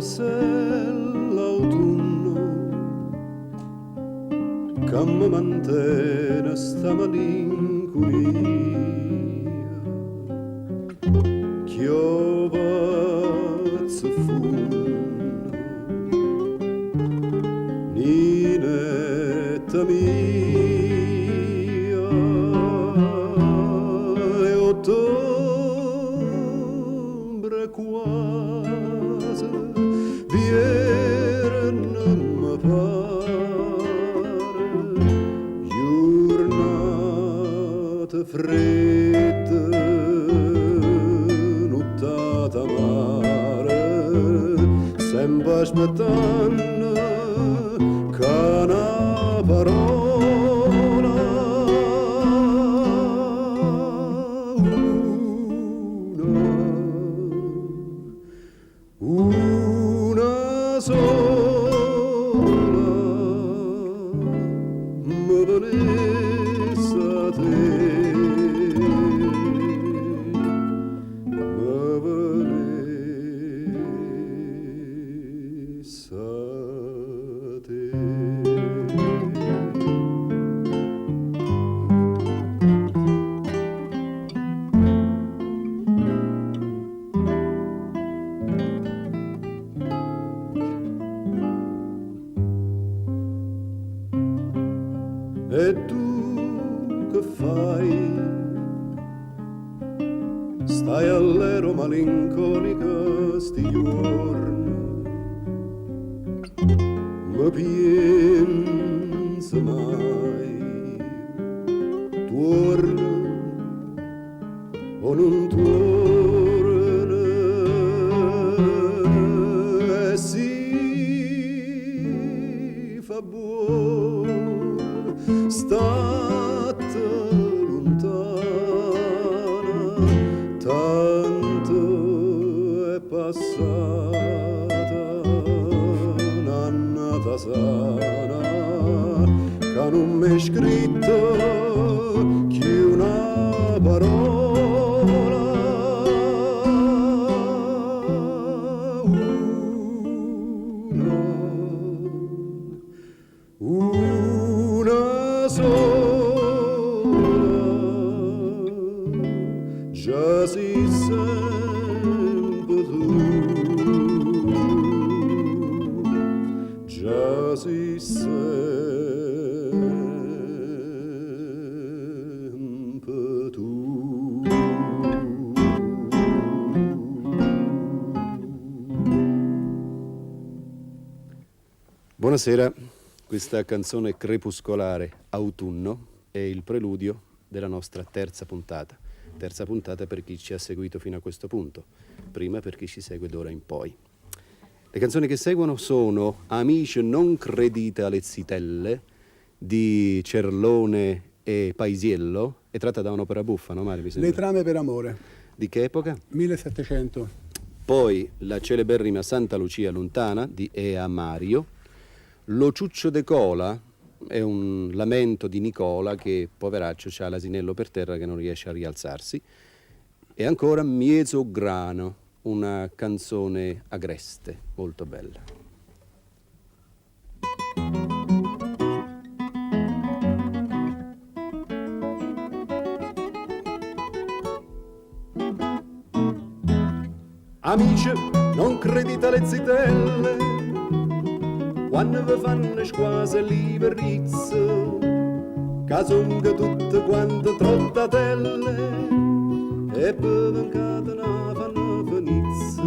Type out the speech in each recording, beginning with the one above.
forse l'autunno che mi mantiene sta malinconia. Chiovazzo funno, ninetta mia, e ottobre quasi viene mi pare, giornate fredde, nottata mare, sempre aspettando che una parola, una sola, mi venisse a te. E tu che fai? Stai all'ero malinconica sti giorni, ma pensa mai, torna o non torna, e si fa buono, state lontana, tanto è passata un'annata sana, che non m'è scritto che una parola, una sola, già si sempre tu, già si sempre tu. Buonasera. Questa canzone crepuscolare, Autunno, è il preludio della nostra terza puntata. Terza puntata per chi ci ha seguito fino a questo punto, prima per chi ci segue d'ora in poi. Le canzoni che seguono sono Amici non credite alle zitelle di Cerlone e Paisiello, è tratta da un'opera buffa, no Mario? Le trame per amore. Di che epoca? 1700. Poi la celeberrima Santa Lucia Lontana di Ea Mario. Lo ciuccio de cola è un lamento di Nicola che, poveraccio, c'ha l'asinello per terra che non riesce a rialzarsi. E ancora Miezo grano, una canzone agreste, molto bella. Amici, non credite alle zitelle quando vi fanno squase liberizzo, che son tutte quante trottatelle e poi mancate ne fanno finizzo.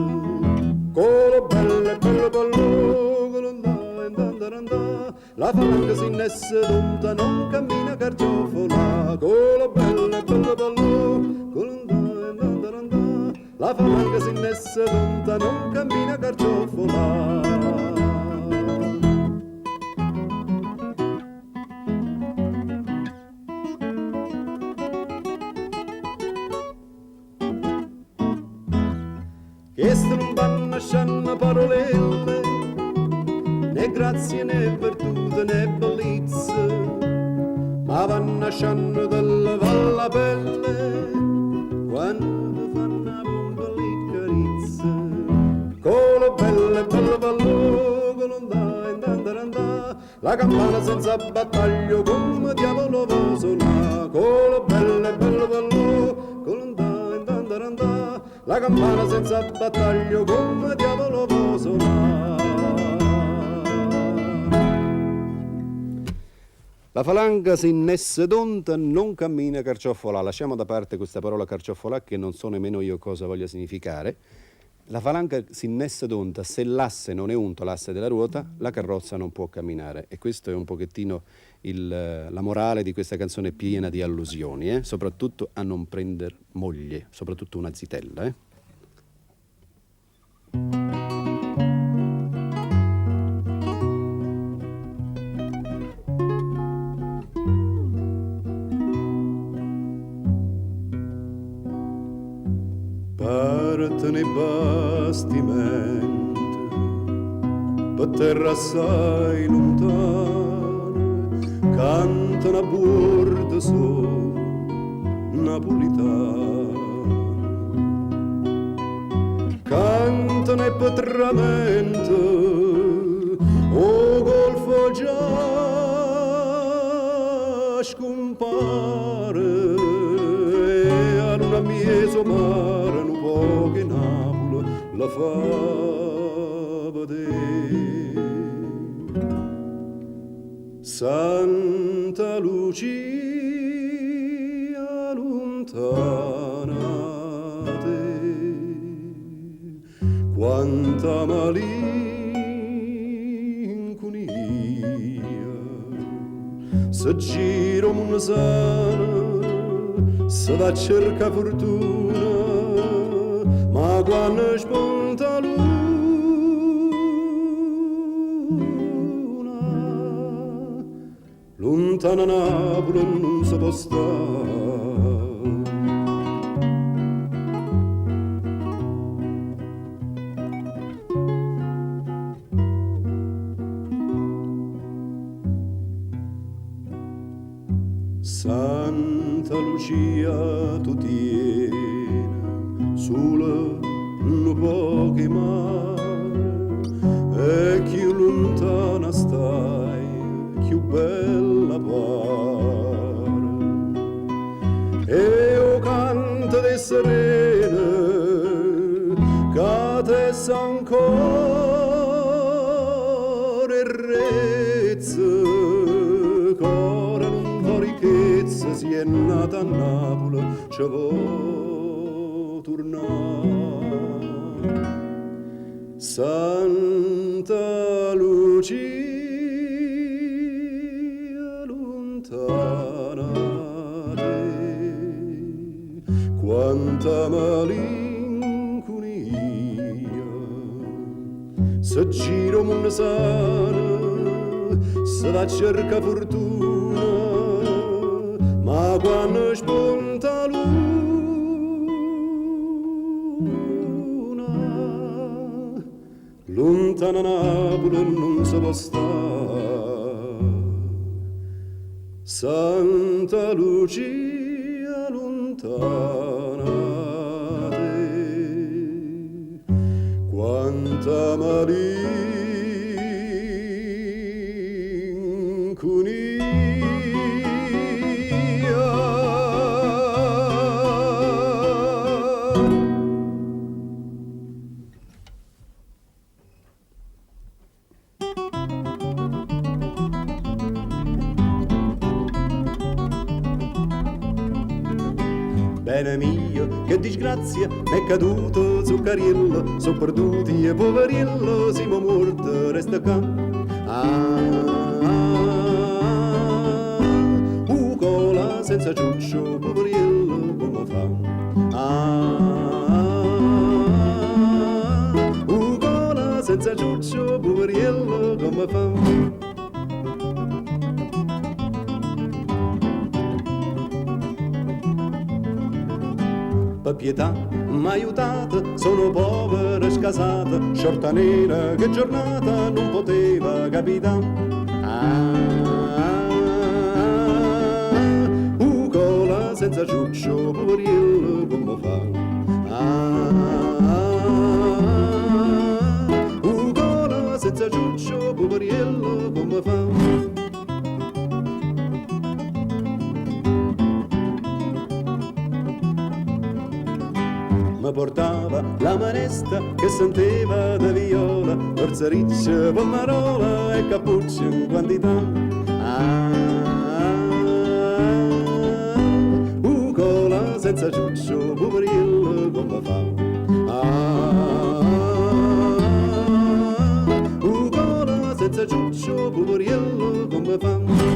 Colo belle, bello bello, colondà e dandarandà, la falange si innesse tonta, non cammina carciofola. Colo belle, bello bello, colondà e dandarandà, la falange si innesse tonta, non cammina carciofola. Che non vanno lasciando parolelle, né grazie né virtute né bellezza, ma vanno lasciando della valla pelle quando fanno una bomba le carizze. Colo belle, belle la campana senza battaglio, come diavolo vuoi suonare, colo bello, bello, bello, colonda, la campana senza battaglio, come diavolo vuoi suonare. La falanga si innesse d'onta, non cammina carciofola. Lasciamo da parte questa parola carciofola, che non so nemmeno io cosa voglia significare. La falanga si innesse d'onta, se l'asse non è unto, l'asse della ruota, la carrozza non può camminare. E questo è un pochettino la morale di questa canzone piena di allusioni, soprattutto a non prender moglie, soprattutto una zitella. Partono i bastimenti per terra assai lontana, cantano a bordo su napolitano, cantano e patramento o golfo già scompare e a una mieso mare un po' che Napoli la fa vedere. Santa Lucia lontana te, quanta malinconia, se giro una sana, se va a cercare fortuna, ma quando spunta luna, lontana Napoli non si può stare. Santa Lucia tu tieni solo un po' che mare, e più lontana stai, più bella pare. E o canto de serene che te s'ancora e rezza, core non fa ricchezza, si è nata a Napoli, ci vuoi tornare. Santa Lucia lontana te, quanta malinconia, se giro mondo sana, se va a cercare fortuna, ma quando spunta luna, lontana Napoli non si può stare. Santa Lucia lontana te, quanta bene mio, che disgrazia, m'è caduto zuccariello, so perduti e poveriello, siamo morti, resta qua. Cola senza ciuccio, poveriello, come fa? Cola senza ciuccio, poveriello, come fa? Per pietà m'aiutate, sono povera e scasata, sciorta nera che giornata non poteva capitare. Cola senza ciuccio, poveriello, come fa? Cola senza ciuccio, poveriello, come fa? mi portava la manesta che sentiva da viola, forza riccia, pomarola e cappuccio in quantità. Ugola senza ciuccio, poverillo come fa. Ugola senza ciuccio, poverillo come fa.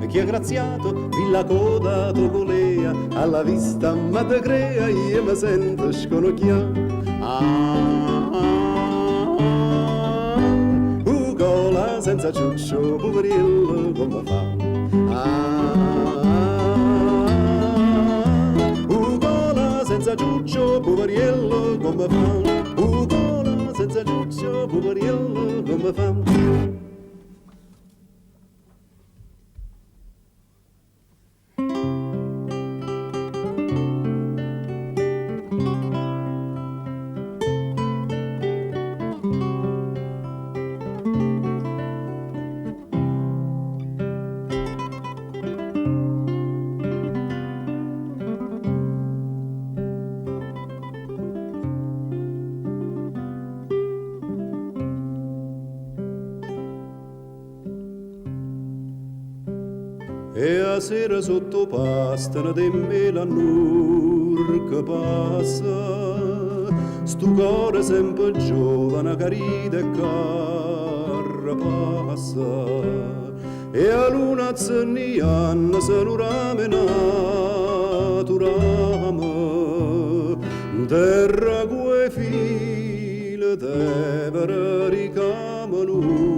Chi è graziato, villa coda, tocolea, alla vista ma te crea, io mi sento sconocchiato. Ugola senza ciuccio, poverillo come fa. Ugola senza ciuccio, poverillo come fa. Ugola senza ciuccio, poverillo come fa. E a sera sotto pastano de melanur che passa, stu cuore sempre giovane, carita e carapassa. E a luna zenianna se lo rame naturame, terra quei file tevere ricamano.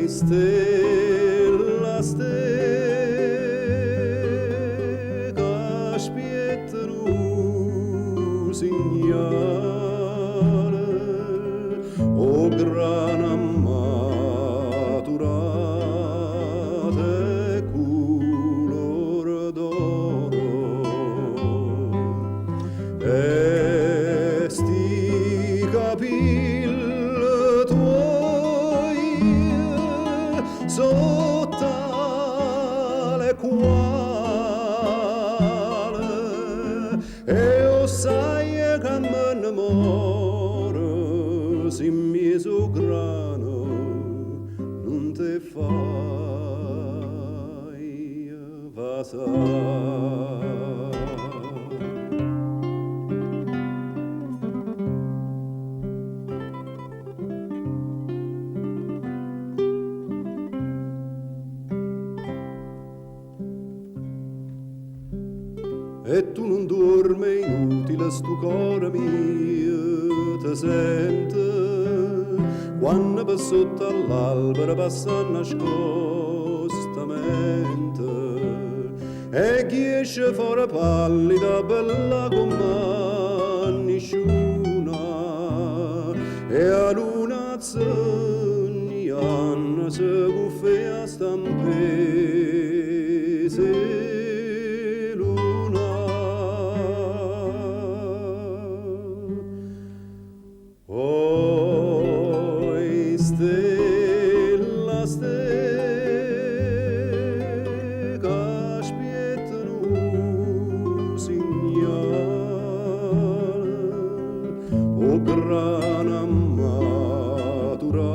Stella, stella, spiettano segnale, o grana maturata e color d'oro, e sti capilli sotto le quale e o sai che me ne muore si mi so grano non te fai passare. E tu non dormi, inutile stu cuore mio te sente, quando per sotto all'albero passa nascostamente, e chi esce fuori pallida, bella come nessuno, e a luna zenianna se cuffia stampese. Stella, stella, spiettano segnale, o grana maturata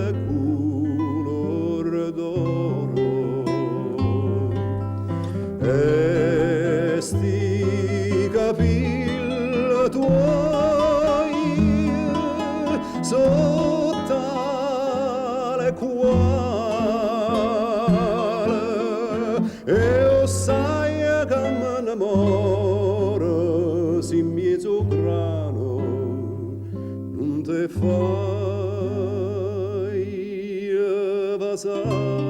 e color d'oro, e sti capilli tuoi sotto le quale e o sai che me ne muore si mi so grano non te fai passare.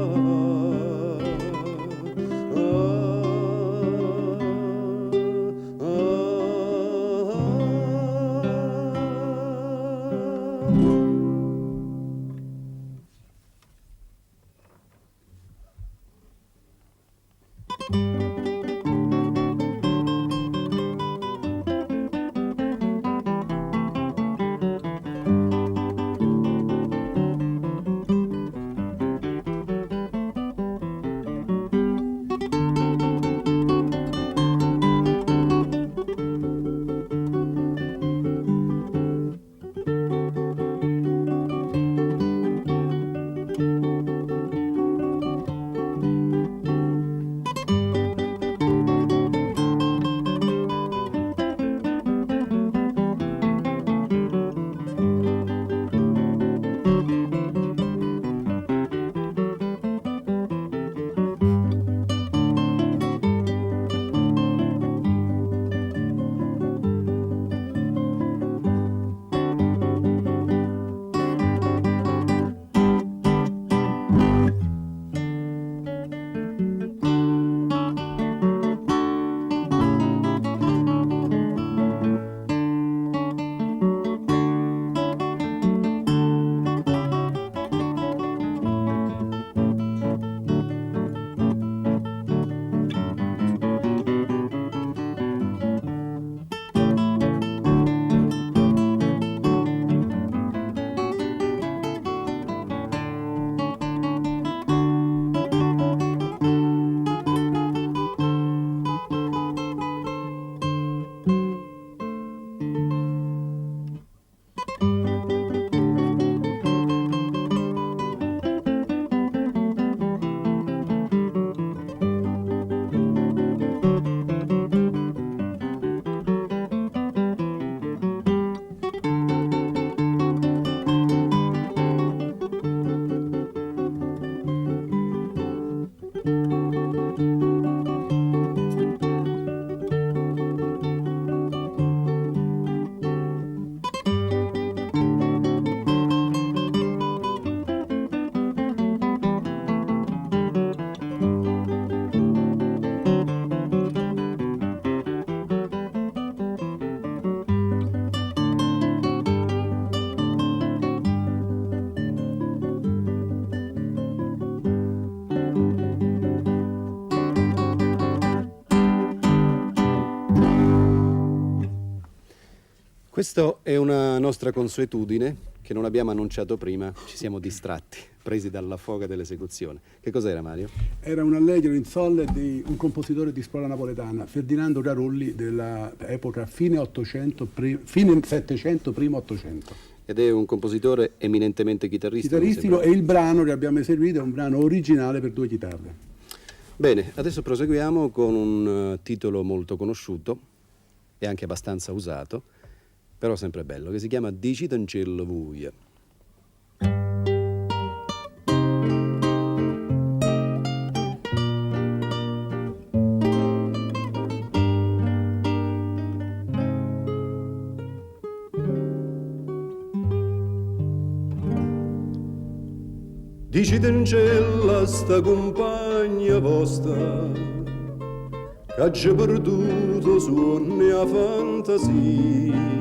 Questa è una nostra consuetudine che non abbiamo annunciato prima, ci siamo distratti, presi dalla foga dell'esecuzione. Che cos'era, Mario? Era un allegro in sol di un compositore di scuola napoletana, Ferdinando Carolli, dell'epoca fine 700, primo 800. Ed è un compositore eminentemente chitarristico. Chitarristico, e il brano che abbiamo eseguito è un brano originale per 2 chitarre. Bene, adesso proseguiamo con un titolo molto conosciuto e anche abbastanza usato, però sempre bello, che si chiama Dici Tancello Vuia. Dici Tancella sta compagna vostra che ci perduto sogni a fantasia,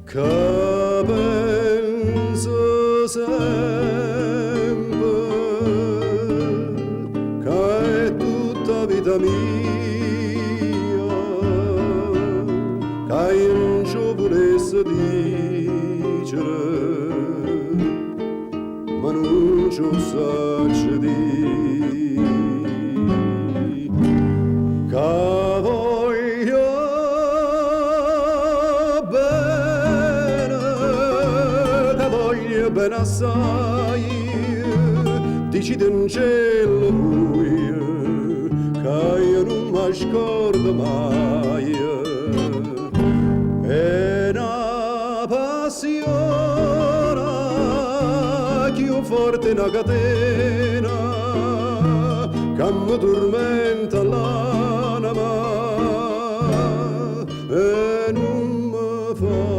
che pensa sempre che è tutta vita mia, che io non ci volesse dicere, ma non ci so dire, che voglio bene assai, dici Tancella vuoi, che io non mi scordo mai, è una passione più forte una catena che mi tormenta l'anima e non mi fa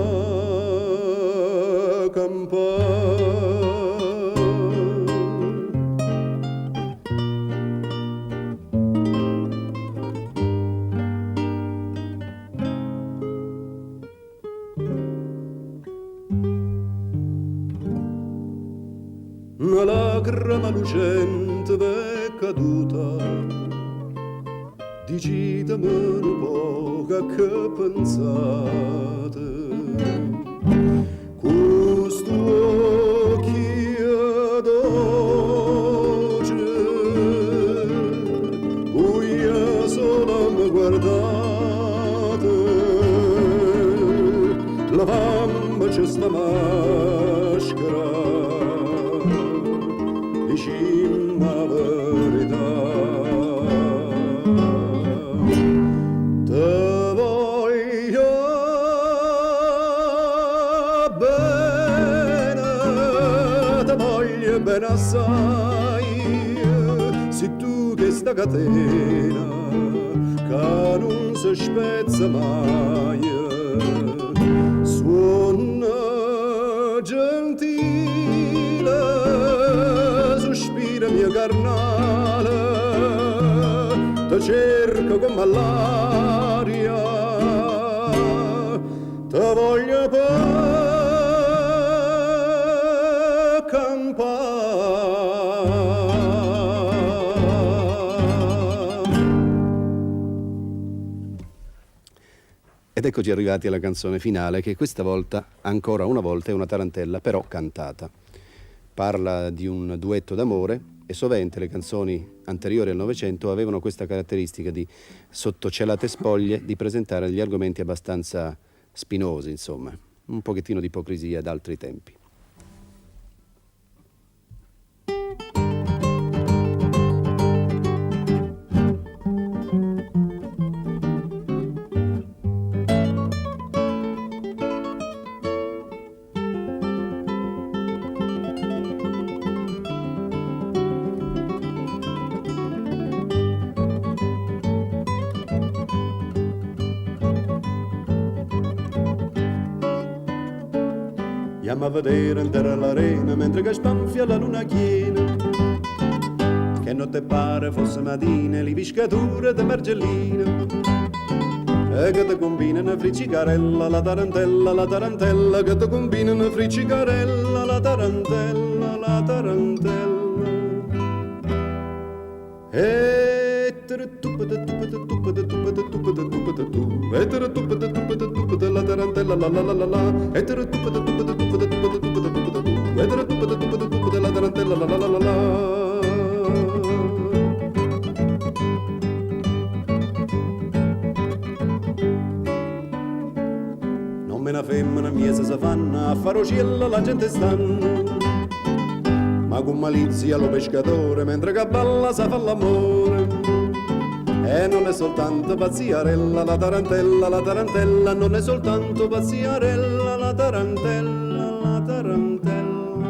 una lacrima lucente è caduta, decidami un po' che pensate, questo occhi dolce, voi solo mi guardate, la fama c'è sta maschera, dicimmi la verità, te voglio bene assai, se tu che sta catena che non si spezza mai, suona gentile, sospira mia carnale, te cerco come l'aria, te voglio Ed eccoci arrivati alla canzone finale, che questa volta, ancora una volta, è una tarantella, però cantata. Parla di un duetto d'amore e sovente le canzoni anteriori al Novecento avevano questa caratteristica di, sotto celate spoglie, di presentare gli argomenti abbastanza spinosi, insomma, un pochettino di ipocrisia d'altri tempi. Andiamo a vedere in terra l'arena mentre che spanfia la luna chiena, che non te pare fosse mattina li piscature de mergellina, e che te combina una friccicarella la tarantella, che te combina una friccicarella la tarantella, e tarantella la la la la la, e te tu da tu da tu da tu da tu da tu da tu, e te tu da tu da tu della tarantella la la la la la. Non me una femmina miesa si fanno, a fare cielo la gente stanno, ma con malizia lo pescatore, mentre che balla sa fa l'amore. E non è soltanto pazziarella la tarantella, non è soltanto pazziarella la tarantella, la tarantella.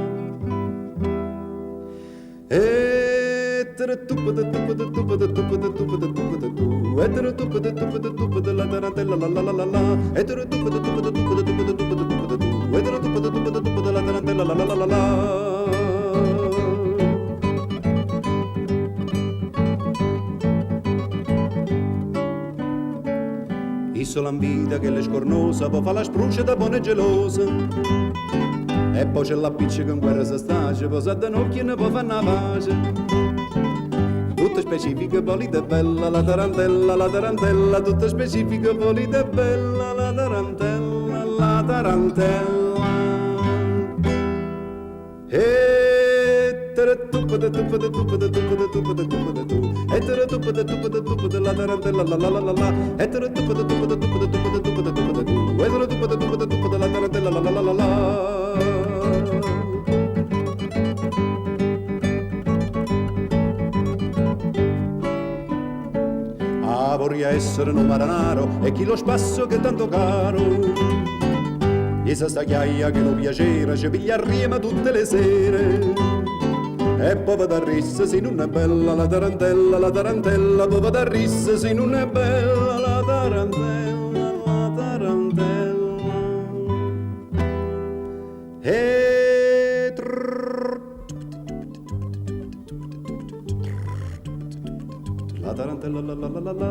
E tere tupa de tupa de tupa de tupa de tupa de tupa de tu, e tere tupa de tupa de tupa de la tarantella la la la la la, e tere tupa de tupa de tupa de tupa de tupa de tupa de tu, e tere tupa de tupa de tupa de la tarantella la la la la la. Isola in vita che le scornosa, poi fa la spruce da buona e gelosa. E poi c'è la piccia in guerra si stace, poi sa da nocchi e ne poi fanno la pace. Tutte specifiche, polita e bella, la tarantella, tutte specifiche, polita e bella, la tarantella, la tarantella. E tere tupa de tupa de tupa de tupa de tupa de tupa de tu, e tere tupa de tupa de tupa de la tarantella la la la la la, e tere tupa de tupa de tupa de tupa de tupa de tupa de tu, e tere tupa de tupa de tupa de la tarantella la la la la la. Ah, vorrei essere un maranaro e chi lo spasso che è tanto caro. E sa sta chiaia che non piacere, ci piglia a rima tutte le sere. E poi va da rissa se non è bella la tarantella, poi va da rissa se non è bella la tarantella, la tarantella. E la tarantella la la la la la,